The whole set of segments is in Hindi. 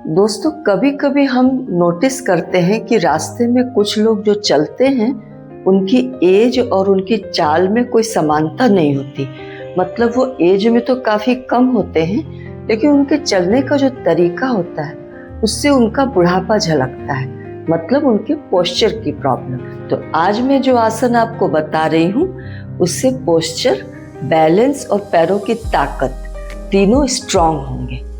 दोस्तों, कभी कभी हम नोटिस करते हैं कि रास्ते में कुछ लोग जो चलते हैं उनकी एज और उनकी चाल में कोई समानता नहीं होती। मतलब वो एज में तो काफ़ी कम होते हैं, लेकिन उनके चलने का जो तरीका होता है उससे उनका बुढ़ापा झलकता है। मतलब उनके पोस्चर की प्रॉब्लम। तो आज मैं जो आसन आपको बता रही हूँ उससे पोस्चर, बैलेंस और पैरों की ताकत तीनों स्ट्रांग होंगे।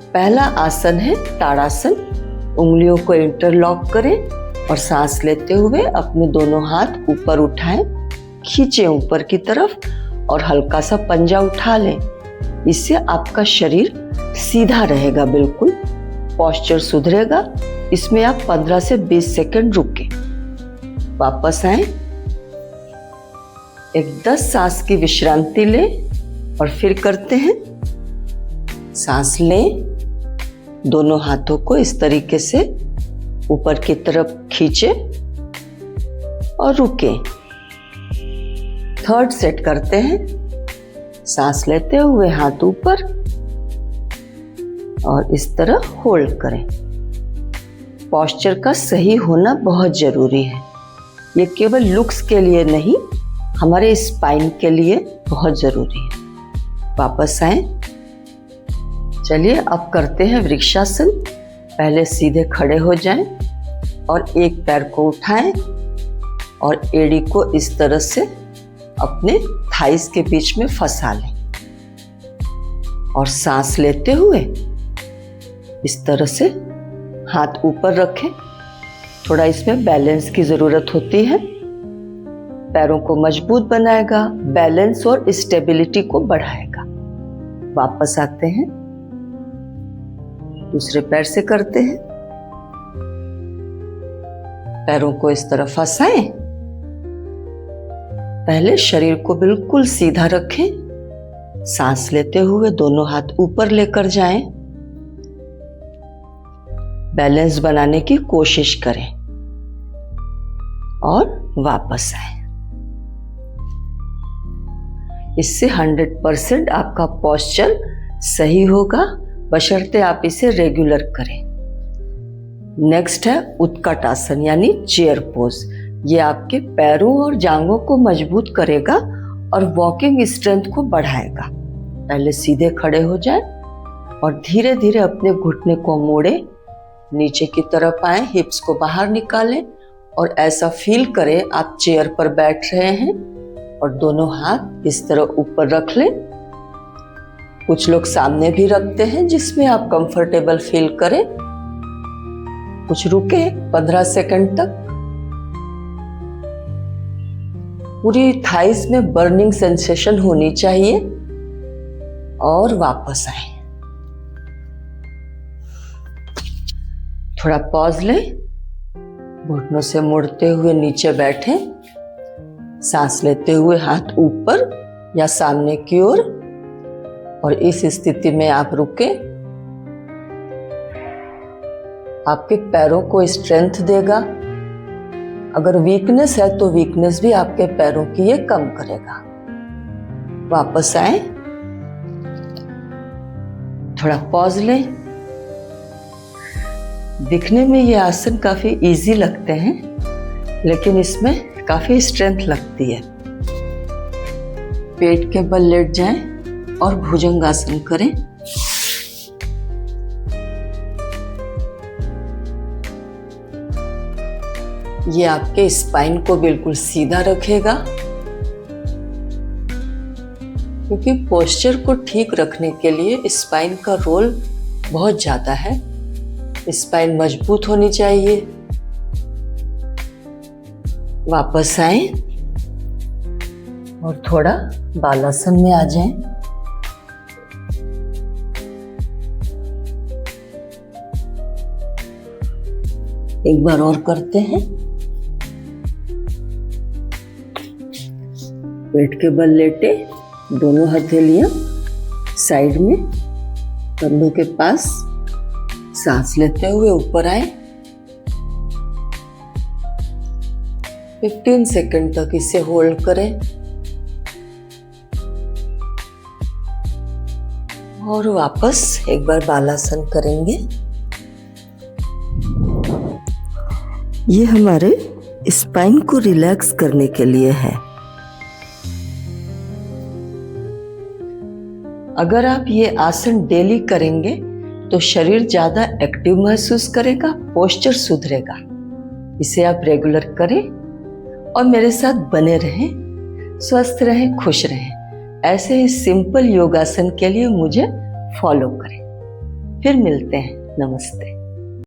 पहला आसन है ताड़ासन। उंगलियों को इंटरलॉक करें और सांस लेते हुए अपने दोनों हाथ ऊपर उठाएं, खींचें ऊपर की तरफ और हल्का सा पंजा उठा लें। इससे आपका शरीर सीधा रहेगा, बिल्कुल पोस्चर सुधरेगा। इसमें आप 15 से 20 सेकंड रुकें, वापस आए, एक 10 सांस की विश्रांति लें और फिर करते हैं। सांस लें, दोनों हाथों को इस तरीके से ऊपर की तरफ खींचे और रुकें। थर्ड सेट करते हैं। सांस लेते हुए हाथ ऊपर और इस तरह होल्ड करें। पोस्चर का सही होना बहुत जरूरी है। ये केवल लुक्स के लिए नहीं, हमारे स्पाइन के लिए बहुत जरूरी है। वापस आए। चलिए अब करते हैं वृक्षासन। पहले सीधे खड़े हो जाएं और एक पैर को उठाएं और एड़ी को इस तरह से अपने थाइस के बीच में फंसा लें और सांस लेते हुए इस तरह से हाथ ऊपर रखें। थोड़ा इसमें बैलेंस की जरूरत होती है। पैरों को मजबूत बनाएगा, बैलेंस और स्टेबिलिटी को बढ़ाएगा। वापस आते हैं, दूसरे पैर से करते हैं। पैरों को इस तरह फंसाएं। पहले शरीर को बिल्कुल सीधा रखें। सांस लेते हुए दोनों हाथ ऊपर लेकर जाएं। बैलेंस बनाने की कोशिश करें और वापस आए। इससे 100% आपका पोस्चर सही होगा, बशर्ते आप इसे रेगुलर करें। नेक्स्ट है उत्कट आसन यानी चेयर पोज। ये आपके पैरों और जांघों को मजबूत करेगा और वॉकिंग स्ट्रेंथ को बढ़ाएगा। पहले सीधे खड़े हो जाएं और धीरे धीरे अपने घुटने को मोड़ें, नीचे की तरफ आए, हिप्स को बाहर निकालें और ऐसा फील करें आप चेयर पर बैठ रहे हैं और दोनों हाथ इस तरह ऊपर रख लें। कुछ लोग सामने भी रखते हैं, जिसमें आप कंफर्टेबल फील करें। कुछ रुके 15 सेकंड तक। पूरी थाइस में बर्निंग सेंसेशन होनी चाहिए और वापस आए। थोड़ा पॉज लें, घुटनों से मुड़ते हुए नीचे बैठे, सांस लेते हुए हाथ ऊपर या सामने की ओर और इस स्थिति में आप रुके। आपके पैरों को स्ट्रेंथ देगा। अगर वीकनेस है तो वीकनेस भी आपके पैरों की ये कम करेगा। वापस आए, थोड़ा पॉज लें। दिखने में ये आसन काफी इजी लगते हैं, लेकिन इसमें काफी स्ट्रेंथ लगती है। पेट के बल लेट जाएं और भुजंगासन करें। ये आपके स्पाइन को बिल्कुल सीधा रखेगा, क्योंकि पोस्चर को ठीक रखने के लिए स्पाइन का रोल बहुत ज्यादा है। स्पाइन मजबूत होनी चाहिए। वापस आए और थोड़ा बालासन में आ जाएं। एक बार और करते हैं। पेट के बल लेटे, दोनों हथेलियां साइड में कंधों के पास, सांस लेते हुए ऊपर आए। 15 सेकंड तक इसे होल्ड करें और वापस एक बार बालासन करेंगे। ये हमारे स्पाइन को रिलैक्स करने के लिए है। अगर आप ये आसन डेली करेंगे तो शरीर ज़्यादा एक्टिव महसूस करेगा, पोस्चर सुधरेगा। इसे आप रेगुलर करें और मेरे साथ बने रहें, स्वस्थ रहें, खुश रहें। ऐसे ही सिंपल योगासन के लिए मुझे फॉलो करें। फिर मिलते हैं। नमस्ते।